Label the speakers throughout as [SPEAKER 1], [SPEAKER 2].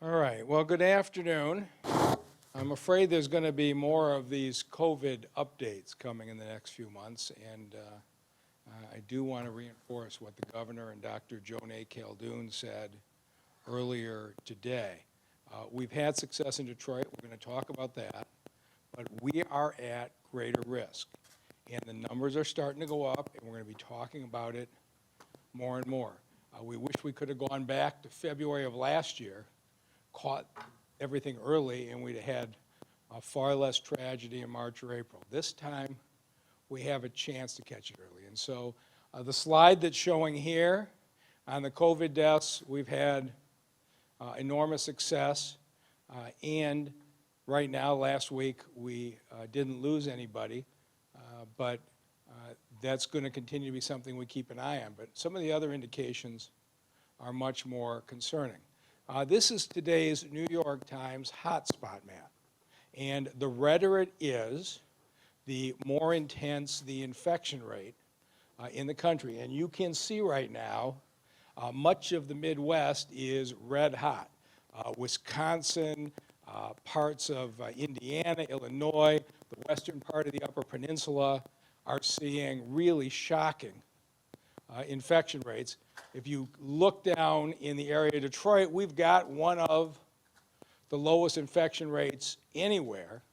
[SPEAKER 1] All right, well, good afternoon. I'm afraid there's going to be more of these COVID updates coming in the next few months, and I do want to reinforce what the governor and Dr. Jonah Caldoun said earlier today. We've had success in Detroit. We're going to talk about that, but we are at greater risk, and the numbers are starting to go up, and we're going to be talking about it more and more. We wish we could have gone back to February of last year, caught everything early, and we'd have had far less tragedy in March or April. This time, we have a chance to catch it early. And so the slide that's showing here on the COVID deaths, we've had enormous success. And right now, last week, we didn't lose anybody, but that's going to continue to be something we keep an eye on. But some of the other indications are much more concerning. This is today's New York Times hotspot map. And the redder it is, the more intense the infection rate in the country. And you can see right now, much of the Midwest is red hot. Wisconsin, parts of Indiana, Illinois, the western part of the Upper Peninsula are seeing really shocking infection rates. If you look down in the area of Detroit, we've got one of the lowest infection rates anywhere,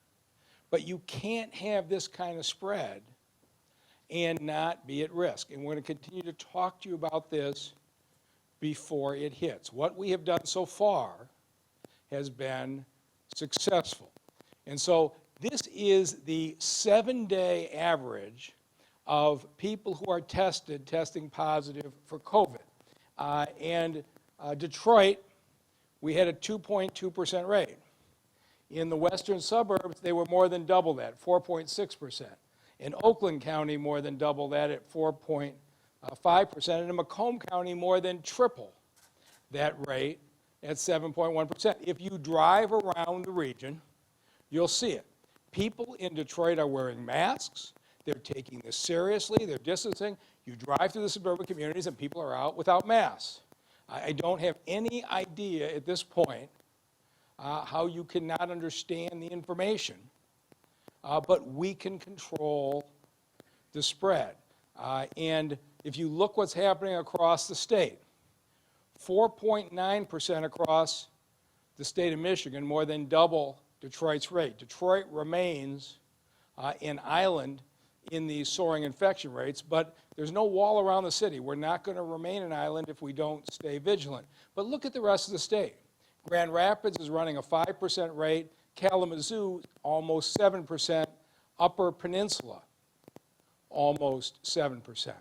[SPEAKER 1] but you can't have this kind of spread and not be at risk. And we're going to continue to talk to you about this before it hits. What we have done so far has been successful. And so this is the 7-day average of people who are testing positive for COVID. Detroit, we had a 2.2% rate. In the western suburbs, they were more than double that, 4.6%. In Oakland County, more than double that at 4.5%. And in Macomb County, more than triple that rate at 7.1%. If you drive around the region, you'll see it. People in Detroit are wearing masks. They're taking this seriously. They're distancing. You drive through the suburban communities and people are out without masks. I don't have any idea at this point how you cannot understand the information, but we can control the spread. And if you look what's happening across the state, 4.9% across the state of Michigan, more than double Detroit's rate. Detroit remains an island in these soaring infection rates, but there's no wall around the city. We're not going to remain an island if we don't stay vigilant. But look at the rest of the state. Grand Rapids is running a 5% rate, Kalamazoo almost 7%, Upper Peninsula almost 7%.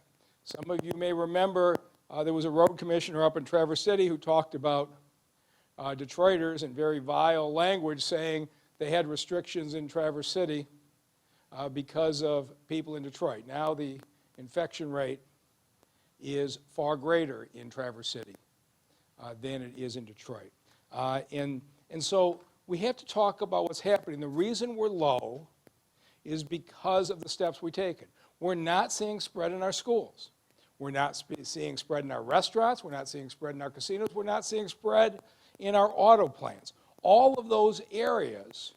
[SPEAKER 1] Some of you may remember there was a road commissioner up in Traverse City who talked about Detroiters in very vile language, saying they had restrictions in Traverse City because of people in Detroit. Now the infection rate is far greater in Traverse City than it is in Detroit. And so we have to talk about what's happening. The reason we're low is because of the steps we've taken. We're not seeing spread in our schools. We're not seeing spread in our restaurants. We're not seeing spread in our casinos. We're not seeing spread in our auto plants. All of those areas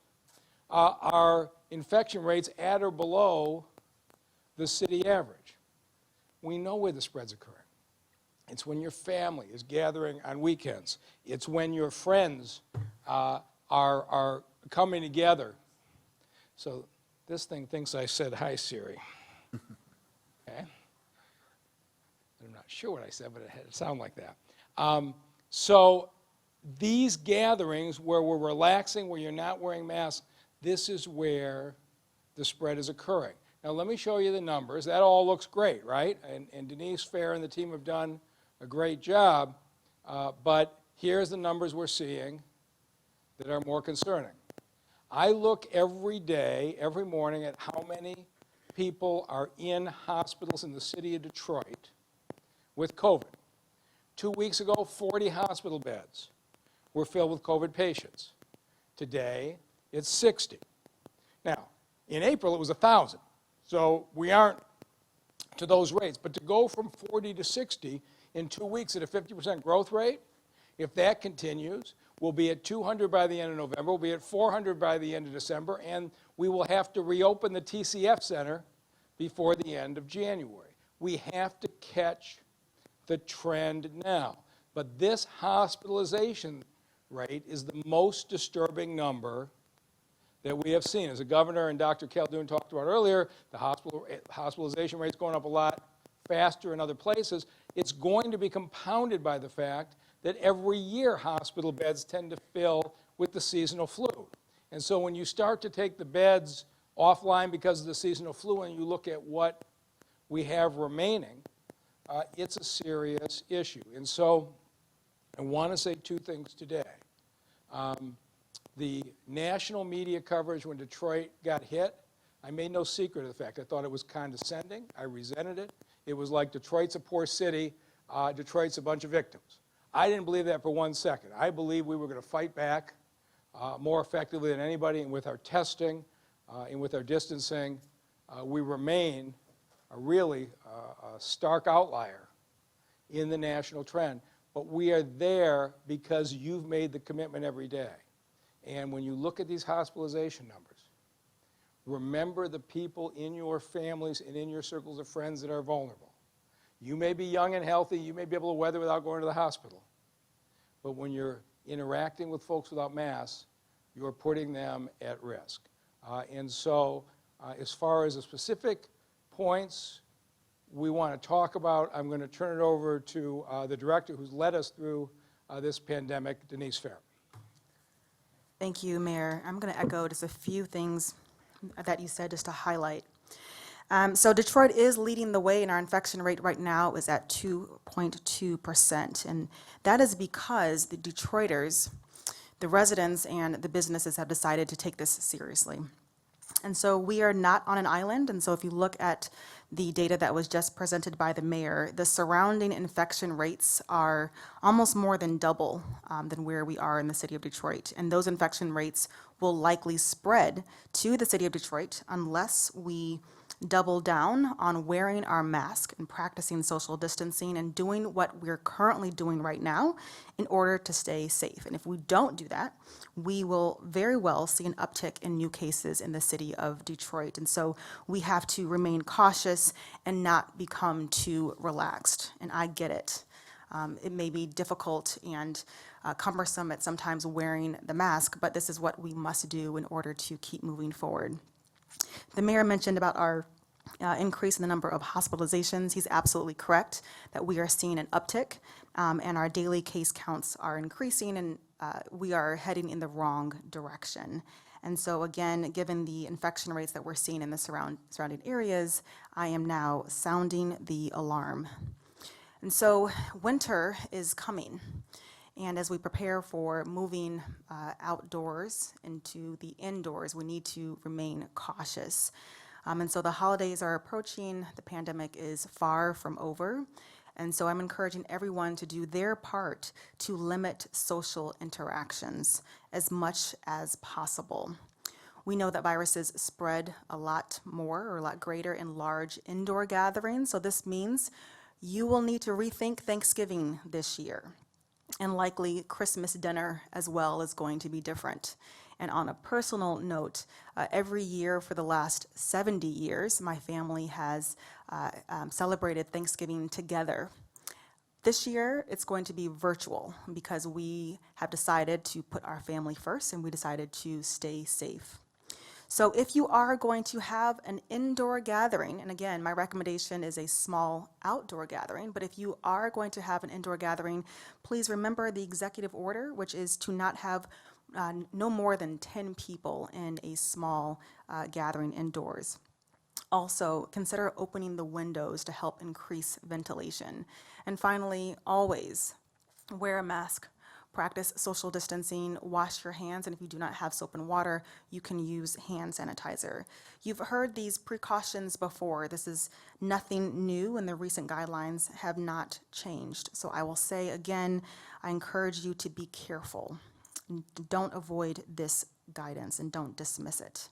[SPEAKER 1] are infection rates at or below the city average. We know where the spread's occurring. It's when your family is gathering on weekends. It's when your friends are coming together. So this thing thinks I said, "Hi, Siri." Okay? I'm not sure what I said, but it had to sound like that. So these gatherings where we're relaxing, where you're not wearing masks, this is where the spread is occurring. Now let me show you the numbers. That all looks great, right? And Denise Fair and the team have done a great job, but here's the numbers we're seeing that are more concerning. I look every day, every morning, at how many people are in hospitals in the city of Detroit with COVID. 2 weeks ago, 40 hospital beds were filled with COVID patients. Today, it's 60. Now, in April, it was 1,000. So we aren't to those rates. But to go from 40 to 60 in 2 weeks at a 50% growth rate, if that continues, We'll be at 200 by the end of November. We'll be at 400 by the end of December. And we will have to reopen the TCF Center before the end of January. We have to catch the trend now. But this hospitalization rate is the most disturbing number that we have seen. As the governor and Dr. Calhoun talked about earlier, the hospitalization rate's going up a lot faster in other places. It's going to be compounded by the fact that every year hospital beds tend to fill with the seasonal flu. And so when you start to take the beds offline because of the seasonal flu and you look at what we have remaining, it's a serious issue. And so I want to say two things today. The national media coverage when Detroit got hit, I made no secret of the fact. I thought it was condescending. I resented it. It was like Detroit's a poor city, Detroit's a bunch of victims. I didn't believe that for 1 second. I believed we were going to fight back more effectively than anybody, and with our testing and with our distancing, we remain a really stark outlier in the national trend. But we are there because you've made the commitment every day. And when you look at these hospitalization numbers, remember the people in your families and in your circles of friends that are vulnerable. You may be young and healthy, you may be able to weather without going to the hospital. But when you're interacting with folks without masks, you're putting them at risk. And so as far as the specific points we want to talk about, I'm going to turn it over to the director who's led us through this pandemic, Denise Fair.
[SPEAKER 2] Thank you, Mayor. I'm going to echo just a few things that you said just to highlight. So Detroit is leading the way, and our infection rate right now is at 2.2%. And that is because the Detroiters, the residents and the businesses have decided to take this seriously. And so we are not on an island, and so if you look at the data that was just presented by the mayor, the surrounding infection rates are almost more than double than where we are in the city of Detroit. And those infection rates will likely spread to the city of Detroit unless we double down on wearing our mask and practicing social distancing and doing what we're currently doing right now in order to stay safe. And if we don't do that, we will very well see an uptick in new cases in the city of Detroit. And so we have to remain cautious and not become too relaxed. And I get it. It may be difficult and cumbersome at sometimes wearing the mask, but this is what we must do in order to keep moving forward. The mayor mentioned about our increase in the number of hospitalizations. He's absolutely correct that we are seeing an uptick and our daily case counts are increasing, and we are heading in the wrong direction. And so again, given the infection rates that we're seeing in the surrounding areas, I am now sounding the alarm. And so winter is coming. And as we prepare for moving outdoors into the indoors, we need to remain cautious. And so the holidays are approaching, the pandemic is far from over. And so I'm encouraging everyone to do their part to limit social interactions as much as possible. We know that viruses spread a lot more or a lot greater in large indoor gatherings. So this means you will need to rethink Thanksgiving this year. And likely Christmas dinner as well is going to be different. And on a personal note, every year for the last 70 years, my family has celebrated Thanksgiving together. This year, it's going to be virtual because we have decided to put our family first and we decided to stay safe. So if you are going to have an indoor gathering, and again, my recommendation is a small outdoor gathering, but if you are going to have an indoor gathering, please remember the executive order, which is to not have no more than 10 people in a small gathering indoors. Also, consider opening the windows to help increase ventilation. And finally, always wear a mask. Practice social distancing, wash your hands, and if you do not have soap and water, you can use hand sanitizer. You've heard these precautions before. This is nothing new, and the recent guidelines have not changed. So I will say again, I encourage you to be careful. Don't avoid this guidance and don't dismiss it.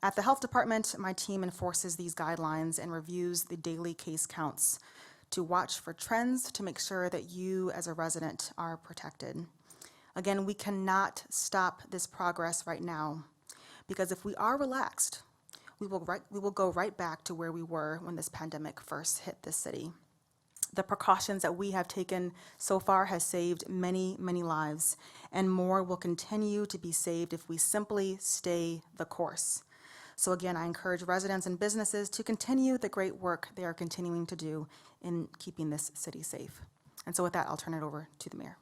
[SPEAKER 2] At the health department, my team enforces these guidelines and reviews the daily case counts to watch for trends to make sure that you as a resident are protected. Again, we cannot stop this progress right now, because if we are relaxed, we will go right back to where we were when this pandemic first hit this city. The precautions that we have taken so far has saved many, many lives, and more will continue to be saved if we simply stay the course. So again, I encourage residents and businesses to continue the great work they are continuing to do in keeping this city safe. And so with that, I'll turn it over to the mayor.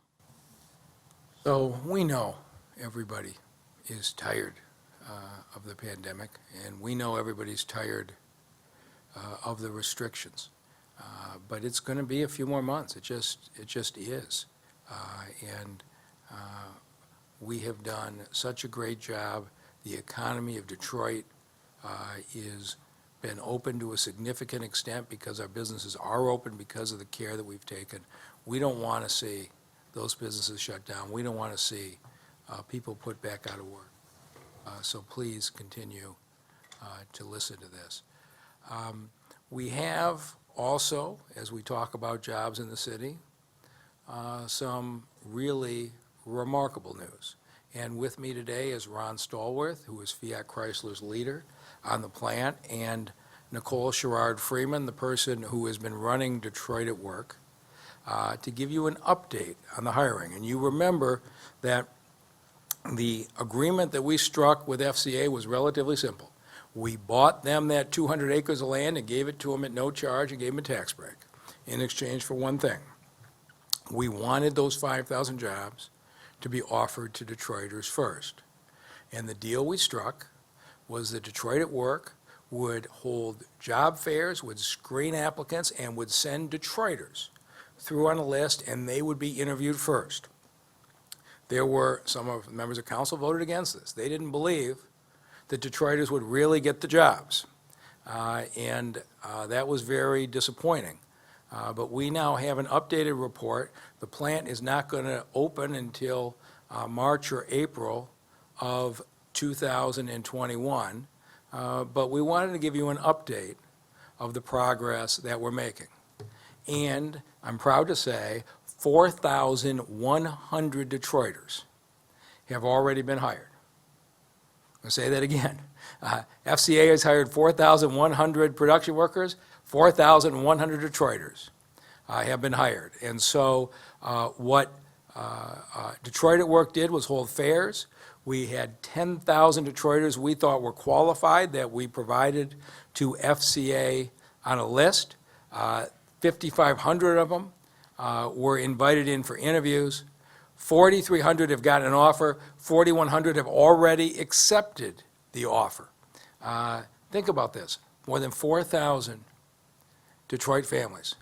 [SPEAKER 1] So we know everybody is tired of the pandemic, and we know everybody's tired of the restrictions. But it's going to be a few more months. It just is. And we have done such a great job. The economy of Detroit is been open to a significant extent because our businesses are open because of the care that we've taken. We don't want to see those businesses shut down. We don't want to see people put back out of work. So please continue to listen to this. We have also, as we talk about jobs in the city, some really remarkable news. And with me today is Ron Stallworth, who is Fiat Chrysler's leader on the plant, and Nicole Sherrard-Freeman, the person who has been running Detroit at Work, to give you an update on the hiring. And you remember that the agreement that we struck with FCA was relatively simple. We bought them that 200 acres of land and gave it to them at no charge and gave them a tax break in exchange for one thing. We wanted those 5,000 jobs to be offered to Detroiters first. And the deal we struck was that Detroit at Work would hold job fairs, would screen applicants, and would send Detroiters through on a list, and they would be interviewed first. There were some of the members of council voted against this. They didn't believe that Detroiters would really get the jobs. And that was very disappointing. But we now have an updated report. The plant is not going to open until March or April of 2021. But we wanted to give you an update of the progress that we're making. And I'm proud to say 4,100 Detroiters have already been hired. I'll say that again. FCA has hired 4,100 production workers, 4,100 Detroiters have been hired. And so what Detroit at Work did was hold fairs. We had 10,000 Detroiters we thought were qualified that we provided to FCA on a list. 5,500 of them were invited in for interviews. 4,300 have gotten an offer. 4,100 have already accepted the offer. Think about this. More than 4,000 Detroit families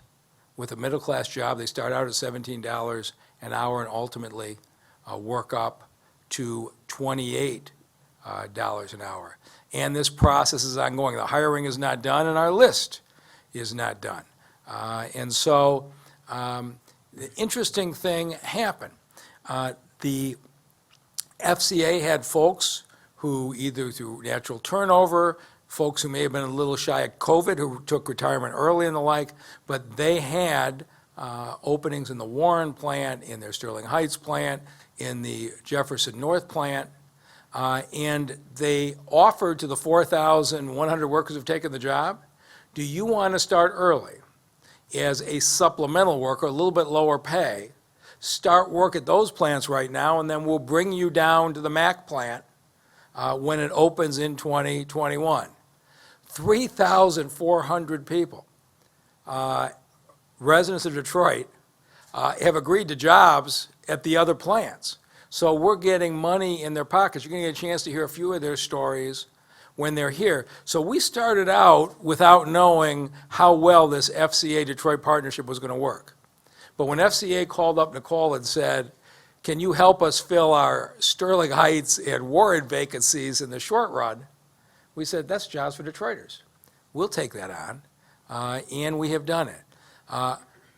[SPEAKER 1] with a middle-class job. They start out at $17 an hour and ultimately work up to $28 an hour. And this process is ongoing. The hiring is not done, and our list is not done. And so the interesting thing happened. The FCA had folks who either through natural turnover, folks who may have been a little shy of COVID, who took retirement early and the like, but they had openings in the Warren plant, in their Sterling Heights plant, in the Jefferson North plant, and they offered to the 4,100 workers who've taken the job, do you want to start early as a supplemental worker, a little bit lower pay, start work at those plants right now, and then we'll bring you down to the Mac plant when it opens in 2021. 3,400 people, residents of Detroit, have agreed to jobs at the other plants. So we're getting money in their pockets. You're going to get a chance to hear a few of their stories when they're here. So we started out without knowing how well this FCA-Detroit partnership was going to work. But when FCA called up Nicole and said, can you help us fill our Sterling Heights and Warren vacancies in the short run, we said, that's jobs for Detroiters. We'll take that on, and we have done it.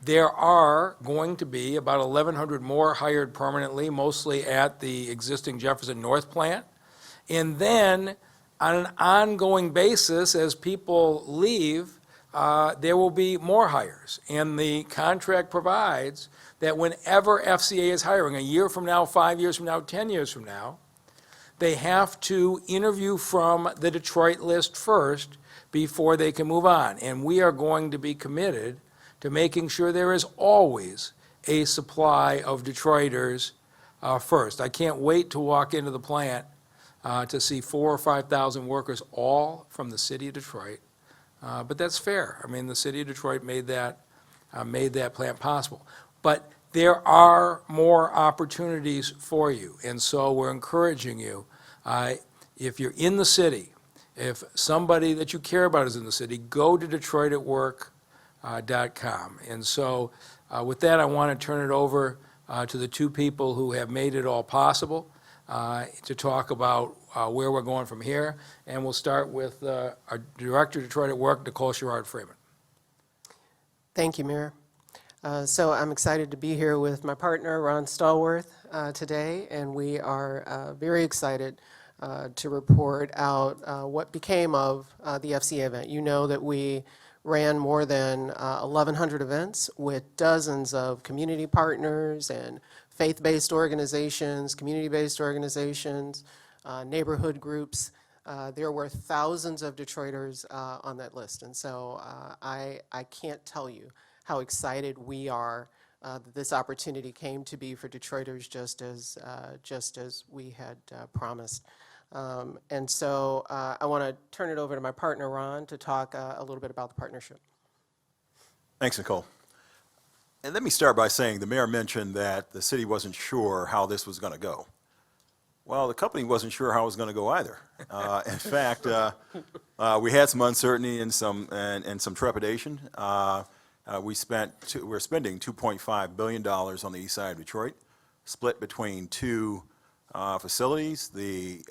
[SPEAKER 1] There are going to be about 1,100 more hired permanently, mostly at the existing Jefferson North plant. And then on an ongoing basis, as people leave, there will be more hires. And the contract provides that whenever FCA is hiring, a year from now, 5 years from now, 10 years from now, they have to interview from the Detroit list first before they can move on. And we are going to be committed to making sure there is always a supply of Detroiters first. I can't wait to walk into the plant to see 4,000 or 5,000 workers, all from the city of Detroit. But that's fair. I mean, the city of Detroit made that plant possible. But there are more opportunities for you, and so we're encouraging you. If you're in the city, if somebody that you care about is in the city, go to DetroitAtWork.com. And so with that, I want to turn it over to the two people who have made it all possible to talk about where we're going from here. And we'll start with our Director of Detroit at Work, Nicole Sherrard-Freeman.
[SPEAKER 3] Thank you, Mayor. So I'm excited to be here with my partner, Ron Stallworth, today, and we are very excited to report out what became of the FCA event. You know that we ran more than 1,100 events with dozens of community partners and faith-based organizations, community-based organizations, neighborhood groups. There were thousands of Detroiters on that list, and so I can't tell you how excited we are that this opportunity came to be for Detroiters just as we had promised. And so I want to turn it over to my partner, Ron, to talk a little bit about the partnership.
[SPEAKER 4] Thanks, Nicole. And let me start by saying the mayor mentioned that the city wasn't sure how this was going to go. Well, the company wasn't sure how it was going to go either. In fact, we had some uncertainty and some trepidation. We're spending $2.5 billion on the east side of Detroit, split between two facilities, the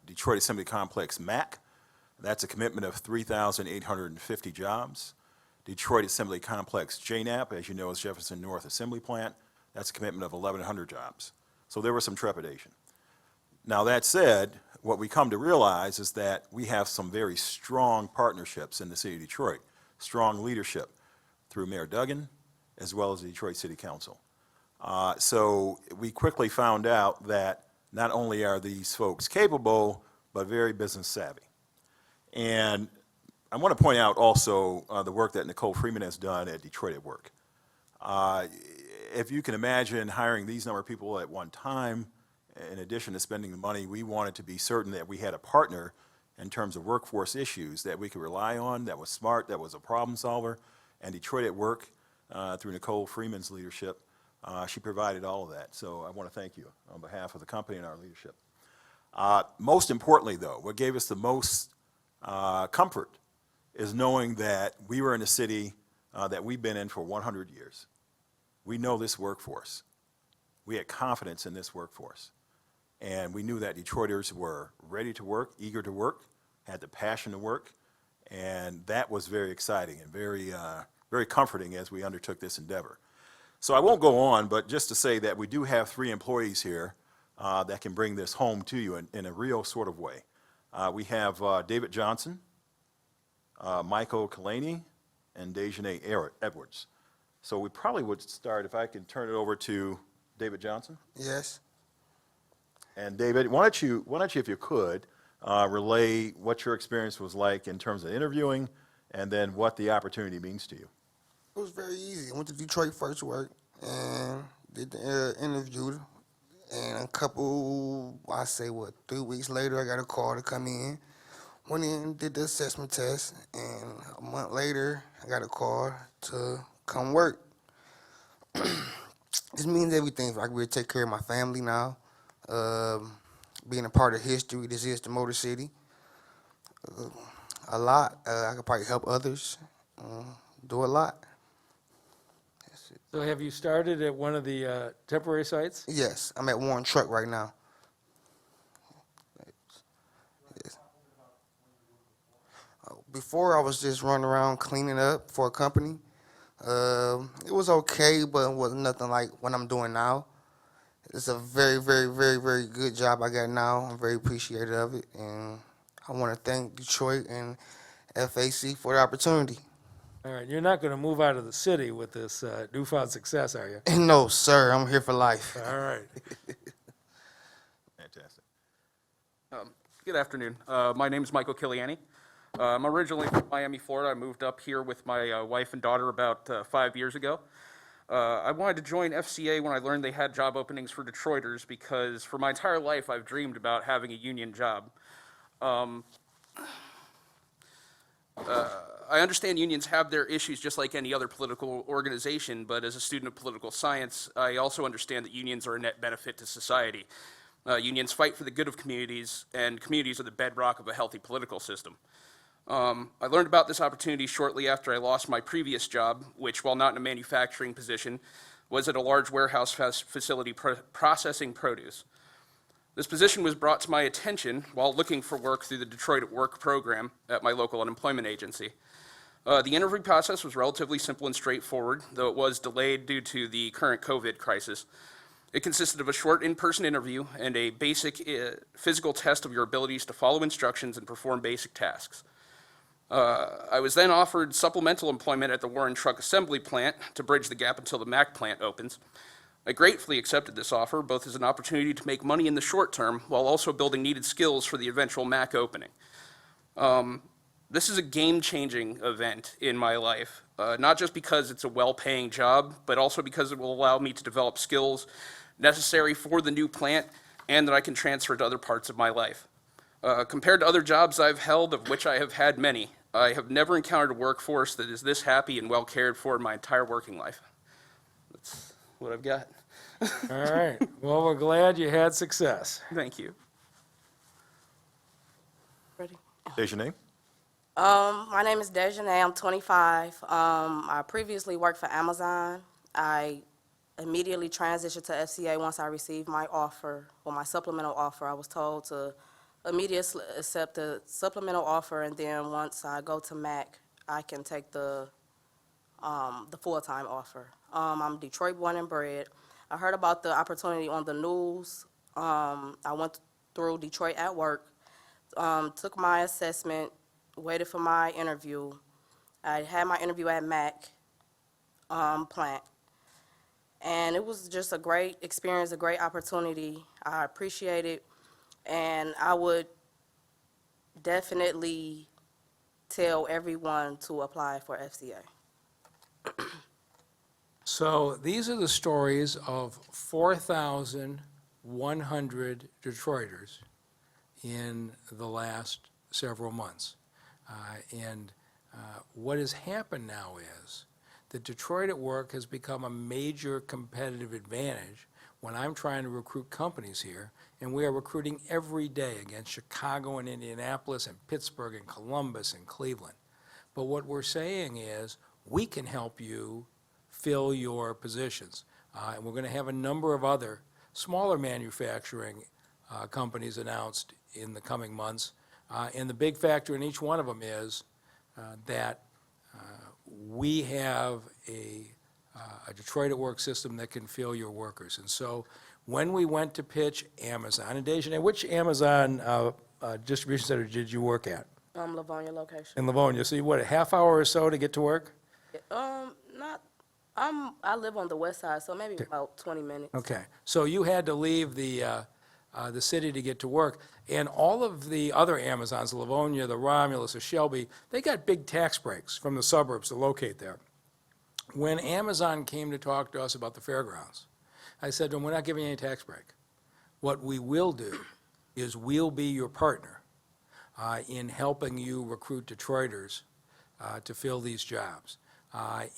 [SPEAKER 4] Detroit Assembly Complex MAC, that's a commitment of 3,850 jobs. Detroit Assembly Complex JNAP, as you know, is Jefferson North Assembly Plant, that's a commitment of 1,100 jobs. So there was some trepidation. Now that said, what we come to realize is that we have some very strong partnerships in the city of Detroit, strong leadership through Mayor Duggan, as well as the Detroit City Council. So we quickly found out that not only are these folks capable, but very business savvy. And I want to point out also the work that Nicole Freeman has done at Detroit at Work. If you can imagine hiring these number of people at one time, in addition to spending the money, we wanted to be certain that we had a partner in terms of workforce issues that we could rely on, that was smart, that was a problem solver. And Detroit at Work, through Nicole Freeman's leadership, she provided all of that. So I want to thank you on behalf of the company and our leadership. Most importantly, though, what gave us the most comfort is knowing that we were in a city that we've been in for 100 years. We know this workforce. We had confidence in this workforce. And we knew that Detroiters were ready to work, eager to work, had the passion to work. And that was very exciting and very comforting as we undertook this endeavor. So I won't go on, but just to say that we do have 3 employees here that can bring this home to you in a real sort of way. We have David Johnson, Michael Kalani, and Dejanay Edwards. So we probably would start, if I can turn it over to David Johnson.
[SPEAKER 5] Yes.
[SPEAKER 4] And David, why don't you, if you could, relay what your experience was like in terms of interviewing, and then what the opportunity means to you.
[SPEAKER 5] It was very easy. I went to Detroit first work and did the interview. And 3 weeks later, I got a call to come in. Went in, did the assessment test, and a month later, I got a call to come work. This means everything. I can really take care of my family now. Being a part of history, this is the Motor City. A lot. I could probably help others, do a lot. That's it.
[SPEAKER 1] So have you started at one of the temporary sites?
[SPEAKER 5] Yes, I'm at Warren Truck right now. Yes. Before, I was just running around cleaning up for a company. It was okay, but it wasn't nothing like what I'm doing now. It's a very, very, very, very good job I got now. I'm very appreciative of it, and I want to thank Detroit and FAC for the opportunity.
[SPEAKER 1] All right, you're not going to move out of the city with this newfound success, are you?
[SPEAKER 5] No, sir, I'm here for life.
[SPEAKER 1] All right.
[SPEAKER 4] Fantastic.
[SPEAKER 6] Good afternoon. My name is Michael Kiliani. I'm originally from Miami, Florida. I moved up here with my wife and daughter about 5 years ago. I wanted to join FCA when I learned they had job openings for Detroiters because for my entire life I've dreamed about having a union job. I understand unions have their issues just like any other political organization, but as a student of political science, I also understand that unions are a net benefit to society. Unions fight for the good of communities, and communities are the bedrock of a healthy political system. I learned about this opportunity shortly after I lost my previous job, which, while not in a manufacturing position, was at a large warehouse facility processing produce. This position was brought to my attention while looking for work through the Detroit at Work program at my local unemployment agency. The interview process was relatively simple and straightforward, though it was delayed due to the current COVID crisis. It consisted of a short in-person interview and a basic physical test of your abilities to follow instructions and perform basic tasks. I was then offered supplemental employment at the Warren Truck Assembly Plant to bridge the gap until the Mack plant opens. I gratefully accepted this offer, both as an opportunity to make money in the short term while also building needed skills for the eventual Mack opening. This is a game-changing event in my life, not just because it's a well-paying job, but also because it will allow me to develop skills necessary for the new plant and that I can transfer to other parts of my life. Compared to other jobs I've held, of which I have had many, I have never encountered a workforce that is this happy and well cared for in my entire working life. That's what I've got.
[SPEAKER 1] All right. Well, we're glad you had success.
[SPEAKER 6] Thank you.
[SPEAKER 7] Ready?
[SPEAKER 4] State your name.
[SPEAKER 7] My name is Dejanay. I'm 25. I previously worked for Amazon. I immediately transitioned to FCA once I received my offer, well, my supplemental offer. I was told to immediately accept the supplemental offer, and then once I go to Mac, I can take the full-time offer. I'm Detroit born and bred. I heard about the opportunity on the news. I went through Detroit at Work, took my assessment, waited for my interview. I had my interview at Mac plant, and it was just a great experience, a great opportunity. I appreciate it, and I would definitely tell everyone to apply for FCA.
[SPEAKER 1] So these are the stories of 4,100 Detroiters in the last several months. What has happened now is that Detroit at Work has become a major competitive advantage when I'm trying to recruit companies here, and we are recruiting every day against Chicago and Indianapolis and Pittsburgh and Columbus and Cleveland. But what we're saying is we can help you fill your positions. And we're going to have a number of other smaller manufacturing companies announced in the coming months. And the big factor in each one of them is that we have a Detroit at Work system that can fill your workers. And so when we went to pitch Amazon, and Dejanay, which Amazon distribution center did you work at?
[SPEAKER 7] Livonia location.
[SPEAKER 1] In Livonia. So you, what, a half hour or so to get to work?
[SPEAKER 7] I live on the west side, so maybe about 20 minutes.
[SPEAKER 1] Okay. So you had to leave the city to get to work. And all of the other Amazons, the Livonia, the Romulus, the Shelby, they got big tax breaks from the suburbs to locate there. When Amazon came to talk to us about the fairgrounds, I said to them, we're not giving you any tax break. What we will do is we'll be your partner in helping you recruit Detroiters to fill these jobs.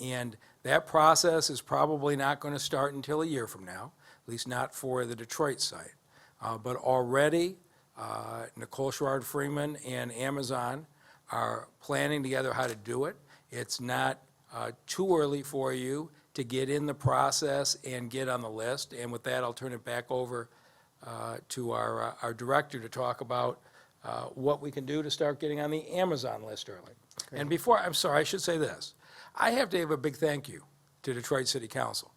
[SPEAKER 1] And that process is probably not going to start until a year from now, at least not for the Detroit site. But already, Nicole Sherrard-Freeman and Amazon are planning together how to do it. It's not too early for you to get in the process and get on the list. And with that, I'll turn it back over to our director to talk about what we can do to start getting on the Amazon list early. And before, I'm sorry, I should say this. I have to give a big thank you to Detroit City Council.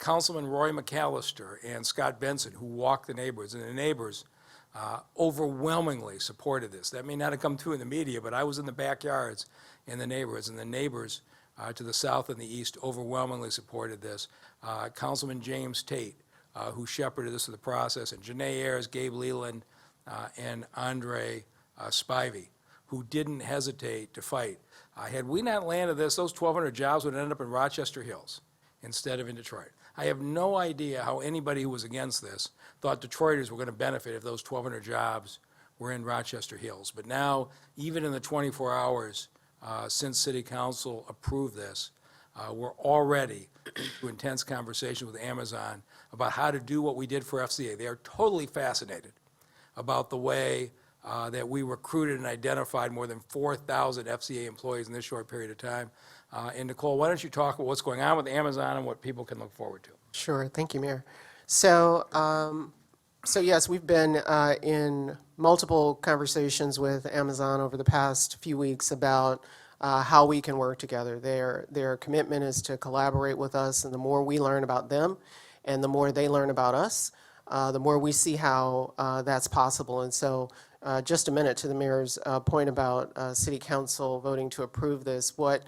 [SPEAKER 1] Councilman Roy McAllister and Scott Benson, who walked the neighborhoods, and the neighbors overwhelmingly supported this. That may not have come through in the media, but I was in the backyards, in the neighborhoods, and the neighbors to the south and the east overwhelmingly supported this. Councilman James Tate, who shepherded this through the process, and Janae Ayers, Gabe Leland, and Andre Spivey, who didn't hesitate to fight. Had we not landed this, those 1,200 jobs would end up in Rochester Hills instead of in Detroit. I have no idea how anybody who was against this thought Detroiters were going to benefit if those 1,200 jobs were in Rochester Hills. But now, even in the 24 hours since City Council approved this, we're already into intense conversation with Amazon about how to do what we did for FCA. They are totally fascinated about the way that we recruited and identified more than 4,000 FCA employees in this short period of time. And Nicole, why don't you talk about what's going on with Amazon and what people can look forward to?
[SPEAKER 3] Sure, thank you, Mayor. So, yes, we've been in multiple conversations with Amazon over the past few weeks about how we can work together. Their commitment is to collaborate with us, and the more we learn about them and the more they learn about us, the more we see how that's possible. And so just a minute to the mayor's point about City Council voting to approve this. What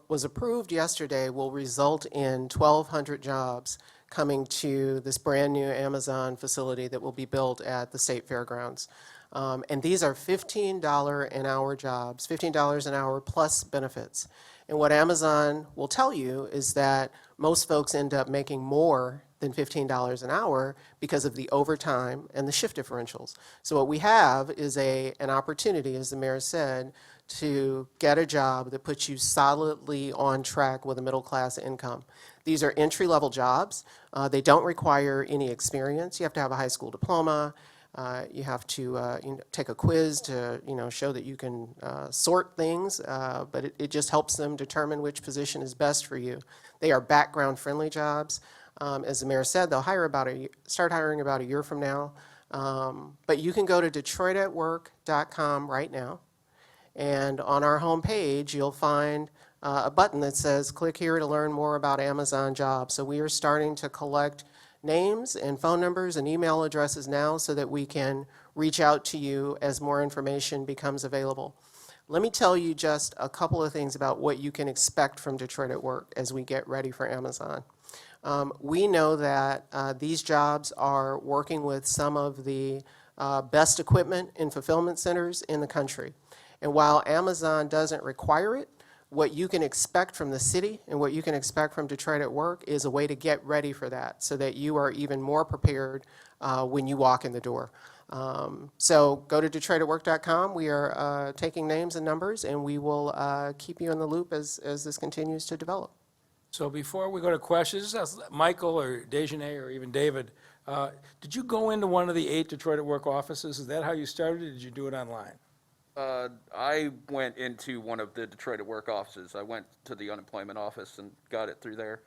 [SPEAKER 3] was approved yesterday will result in 1,200 jobs coming to this brand-new Amazon facility that will be built at the State Fairgrounds. And these are $15 an hour jobs, $15 an hour plus benefits. And what Amazon will tell you is that most folks end up making more than $15 an hour because of the overtime and the shift differentials. So what we have is an opportunity, as the mayor said, to get a job that puts you solidly on track with a middle-class income. These are entry-level jobs. They don't require any experience. You have to have a high school diploma. You have to take a quiz to show that you can sort things, but it just helps them determine which position is best for you. They are background-friendly jobs. As the mayor said, they'll start hiring about a year from now. But you can go to DetroitAtWork.com right now, and on our homepage, you'll find a button that says, click here to learn more about Amazon jobs. So we are starting to collect names and phone numbers and email addresses now so that we can reach out to you as more information becomes available. Let me tell you just a couple of things about what you can expect from Detroit at Work as we get ready for Amazon. We know that these jobs are working with some of the best equipment in fulfillment centers in the country. And while Amazon doesn't require it, what you can expect from the city and what you can expect from Detroit at Work is a way to get ready for that so that you are even more prepared when you walk in the door. So go to DetroitAtWork.com. We are taking names and numbers, and we will keep you in the loop as this continues to develop.
[SPEAKER 1] So before we go to questions, ask Michael or Dejanay or even David, did you go into one of the 8 Detroit at Work offices? Is that how you started, or did you do it online?
[SPEAKER 6] I went into one of the Detroit at Work offices. I went to the unemployment office and got it through there.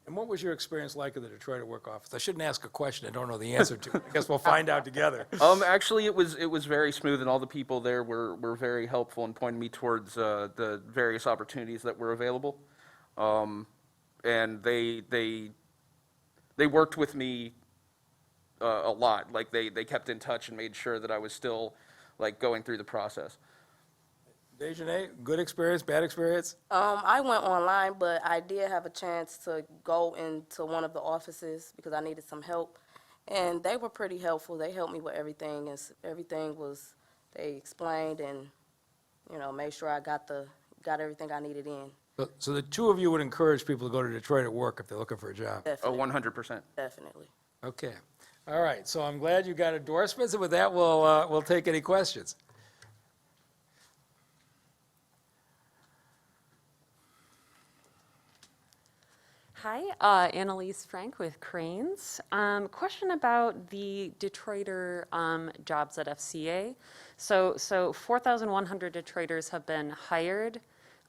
[SPEAKER 1] And what was your experience like at the Detroit at Work office? I shouldn't ask a question I don't know the answer to. I guess we'll find out together.
[SPEAKER 6] Actually, it was very smooth, and all the people there were very helpful and pointed me towards the various opportunities that were available. And they worked with me a lot. Like they kept in touch and made sure that I was still going through the process.
[SPEAKER 1] Dejanay, good experience, bad experience?
[SPEAKER 7] I went online, but I did have a chance to go into one of the offices because I needed some help. And they were pretty helpful. They helped me with everything, and they explained and, made sure I got everything I needed in.
[SPEAKER 1] So the two of you would encourage people to go to Detroit at Work if they're looking for a job?
[SPEAKER 6] Oh,
[SPEAKER 7] Definitely.
[SPEAKER 6] 100%.
[SPEAKER 7] Definitely.
[SPEAKER 1] Okay. All right, so I'm glad you got endorsements, and with that, we'll take any questions.
[SPEAKER 8] Hi, Annalise Frank with Cranes. Question about the Detroiter jobs at FCA. So 4,100 Detroiters have been hired,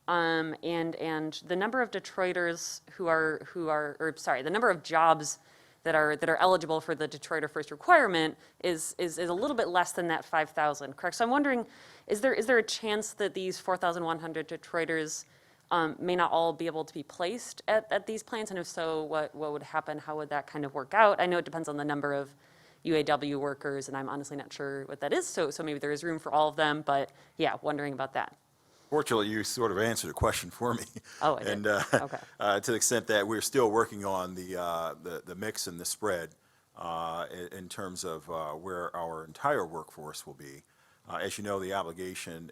[SPEAKER 8] and the number of Detroiters the number of jobs that are eligible for the Detroiter first requirement is a little bit less than that 5,000, correct? So I'm wondering, is there a chance that these 4,100 Detroiters may not all be able to be placed at these plants, and if so, what would happen? How would that kind of work out? I know it depends on the number of UAW workers, and I'm honestly not sure what that is, so maybe there is room for all of them, but yeah, wondering about that.
[SPEAKER 4] Fortunately, you sort of answered a question for me.
[SPEAKER 8] Oh, I did.
[SPEAKER 4] And
[SPEAKER 8] Okay.
[SPEAKER 4] to the extent that we're still working on the mix and the spread in terms of where our entire workforce will be. As you know, the obligation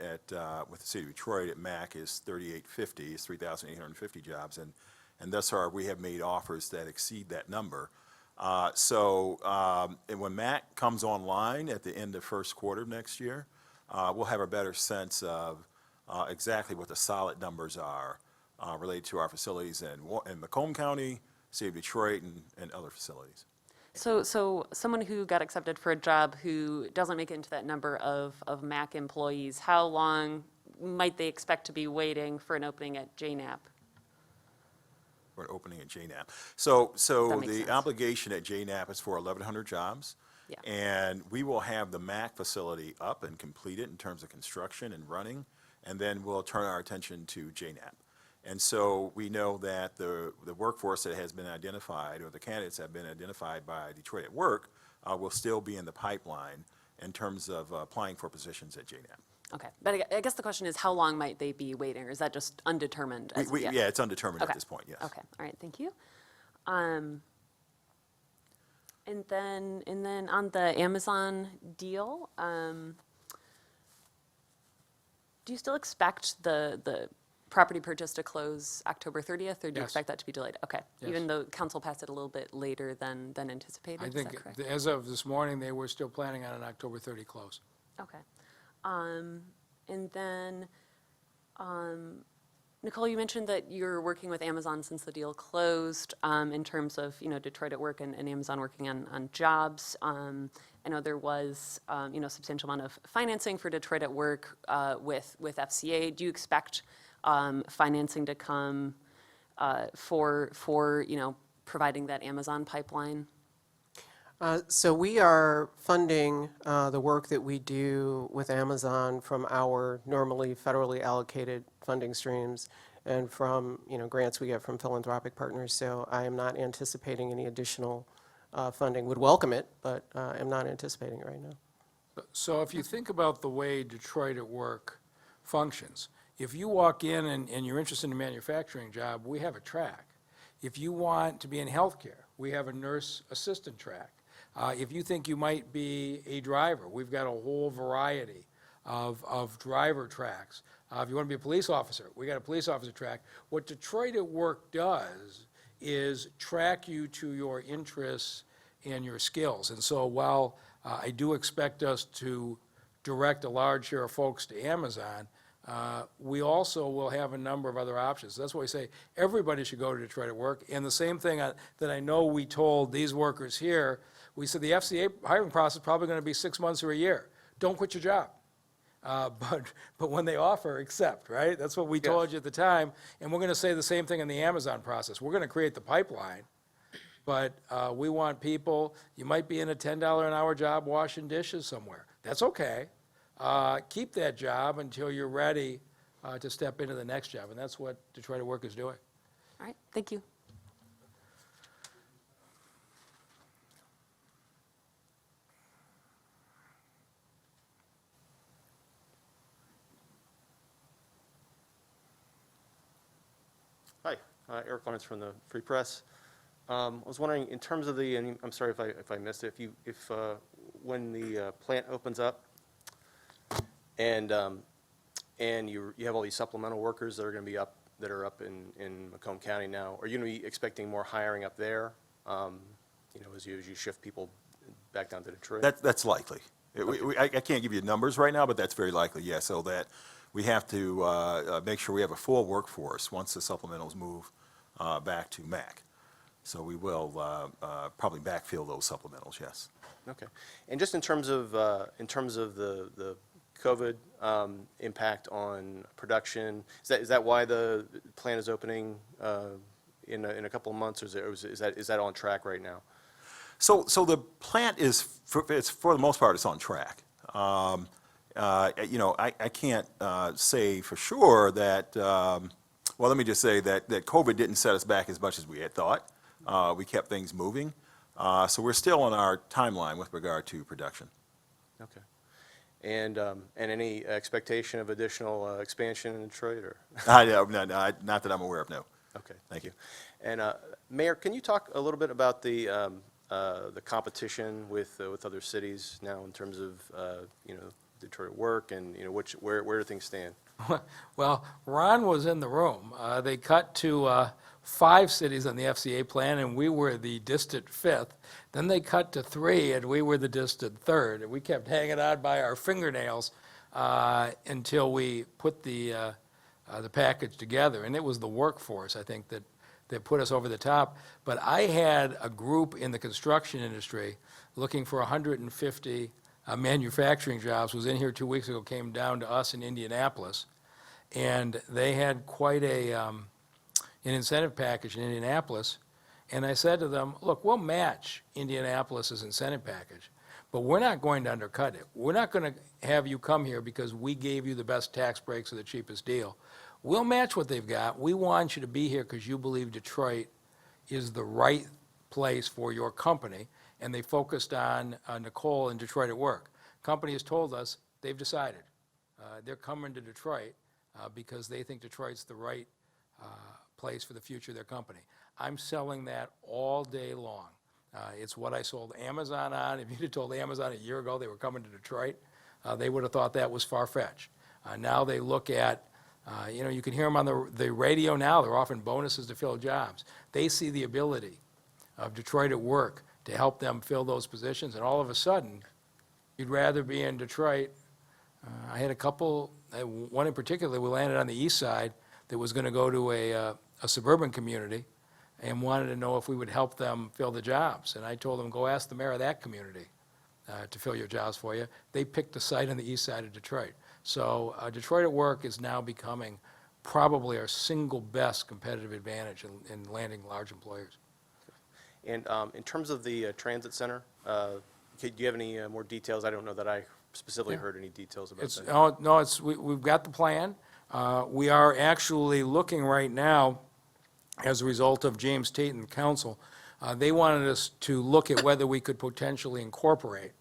[SPEAKER 4] with the city of Detroit at MAC is 3,850, is 3,850 jobs, and thus far we have made offers that exceed that number. And when MAC comes online at the end of first quarter of next year, we'll have a better sense of exactly what the solid numbers are related to our facilities in Macomb County, City of Detroit, and other facilities.
[SPEAKER 8] So someone who got accepted for a job who doesn't make it into that number of MAC employees, how long might they expect to be waiting for an opening at JNAP?
[SPEAKER 4] For an opening at JNAP. So
[SPEAKER 8] That makes
[SPEAKER 4] the
[SPEAKER 8] sense.
[SPEAKER 4] obligation at JNAP is for 1,100 jobs.
[SPEAKER 8] Yeah.
[SPEAKER 4] And we will have the MAC facility up and completed in terms of construction and running, and then we'll turn our attention to JNAP. And so we know that the workforce that has been identified, or the candidates that have been identified by Detroit at Work, will still be in the pipeline in terms of applying for positions at JNAP.
[SPEAKER 8] Okay, but I guess the question is, how long might they be waiting, or is that just undetermined as of yet?
[SPEAKER 4] Yeah, it's undetermined at
[SPEAKER 8] Okay.
[SPEAKER 4] this point, yes.
[SPEAKER 8] Okay, all right, thank you. And then on the Amazon deal, do you still expect the property purchase to close October 30th, or do you
[SPEAKER 1] Yes.
[SPEAKER 8] expect that to be delayed? Okay,
[SPEAKER 1] Yes.
[SPEAKER 8] even though council passed it a little bit later than anticipated,
[SPEAKER 1] I
[SPEAKER 8] is that
[SPEAKER 1] think,
[SPEAKER 8] correct?
[SPEAKER 1] as of this morning, they were still planning on an October 30 close.
[SPEAKER 8] Okay. And then, Nicole, you mentioned that you're working with Amazon since the deal closed, in terms of, Detroit at Work and Amazon working on jobs. I know there was, substantial amount of financing for Detroit at Work, with FCA. Do you expect, financing to come, for, providing that Amazon pipeline?
[SPEAKER 3] So we are funding the work that we do with Amazon from our normally federally allocated funding streams and from, grants we get from philanthropic partners. So I am not anticipating any additional funding. Would welcome it, but am not anticipating it right now.
[SPEAKER 1] So if you think about the way Detroit at Work functions, if you walk in and you're interested in a manufacturing job, we have a track. If you want to be in healthcare, we have a nurse assistant track. If you think you might be a driver, we've got a whole variety of driver tracks. If you want to be a police officer, we got a police officer track. What Detroit at Work does is track you to your interests and your skills. And so while I do expect us to direct a large share of folks to Amazon, we also will have a number of other options. That's why we say everybody should go to Detroit at Work. And the same thing that I know we told these workers here, we said the FCA hiring process is probably going to be 6 months or a year. Don't quit your job. But when they offer, accept, right? That's what we told you at the time. And we're going to say the same thing in the Amazon process. We're going to create the pipeline, but we want people, you might be in a $10 an hour job washing dishes somewhere. That's okay. Keep that job until you're ready to step into the next job. And that's what Detroit at Work is doing.
[SPEAKER 8] All right, thank you.
[SPEAKER 9] Hi, Eric Lawrence from the Free Press. I was wondering, in terms of and I'm sorry if I missed it, when the plant opens up and you have all these supplemental workers that are going to be up in Macomb County now, are you going to be expecting more hiring up there? As you shift people back down to Detroit?
[SPEAKER 4] That's likely. I can't give you numbers right now, but that's very likely, yes. So that we have to make sure we have a full workforce once the supplementals move back to MAC. So we will probably backfill those supplementals, yes.
[SPEAKER 9] Okay. And just in terms of the COVID impact on production, is that why the plant is opening in a couple of months, or is that on track right now?
[SPEAKER 4] So the plant is, for the most part, it's on track. I can't say for sure that, well, let me just say that COVID didn't set us back as much as we had thought. We kept things moving. So we're still on our timeline with regard to production.
[SPEAKER 9] Okay. And any expectation of additional expansion in Detroit, or?
[SPEAKER 4] Not that I'm aware of, no.
[SPEAKER 9] Okay.
[SPEAKER 4] Thank you.
[SPEAKER 9] And Mayor, can you talk a little bit about the competition with other cities now in terms of, Detroit work and, where do things stand?
[SPEAKER 1] Well, Ron was in the room. They cut to 5 cities on the FCA plan, and we were the distant 5th. Then they cut to 3, and we were the distant 3rd. And we kept hanging on by our fingernails until we put the package together. And it was the workforce, I think, that put us over the top. But I had a group in the construction industry looking for 150 manufacturing jobs, was in here 2 weeks ago, came down to us in Indianapolis, and they had quite an incentive package in Indianapolis. And I said to them, look, we'll match Indianapolis's incentive package, but we're not going to undercut it. We're not going to have you come here because we gave you the best tax breaks or the cheapest deal. We'll match what they've got. We want you to be here because you believe Detroit is the right place for your company. And they focused on Nicole and Detroit at Work. Company has told us they've decided. They're coming to Detroit because they think Detroit's the right place for the future of their company. I'm selling that all day long. It's what I sold Amazon on. If you'd have told Amazon a year ago they were coming to Detroit, they would have thought that was far-fetched. Now they look at, you can hear them on the radio now. They're offering bonuses to fill jobs. They see the ability of Detroit at Work to help them fill those positions, and all of a sudden, you'd rather be in Detroit. I had a couple, one in particular, we landed on the east side that was going to go to a suburban community and wanted to know if we would help them fill the jobs. And I told them, go ask the mayor of that community to fill your jobs for you. They picked a site on the east side of Detroit. So Detroit at Work is now becoming probably our single best competitive advantage in landing large employers.
[SPEAKER 9] And in terms of the transit center, do you have any more details? I don't know that I specifically heard any details about that.
[SPEAKER 1] No, we've got the plan. We are actually looking right now, as a result of James Tate and the council, they wanted us to look at whether we could potentially incorporate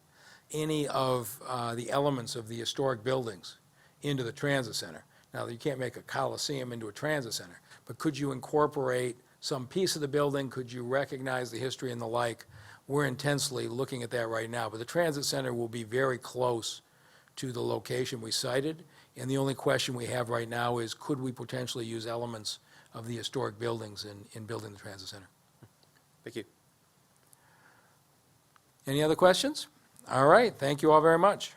[SPEAKER 1] any of the elements of the historic buildings into the transit center. Now, you can't make a coliseum into a transit center, but could you incorporate some piece of the building? Could you recognize the history and the like? We're intensely looking at that right now, but the transit center will be very close to the location we cited, and the only question we have right now is, could we potentially use elements of the historic buildings in building the transit center?
[SPEAKER 9] Thank you.
[SPEAKER 1] Any other questions? All right, thank you all very much.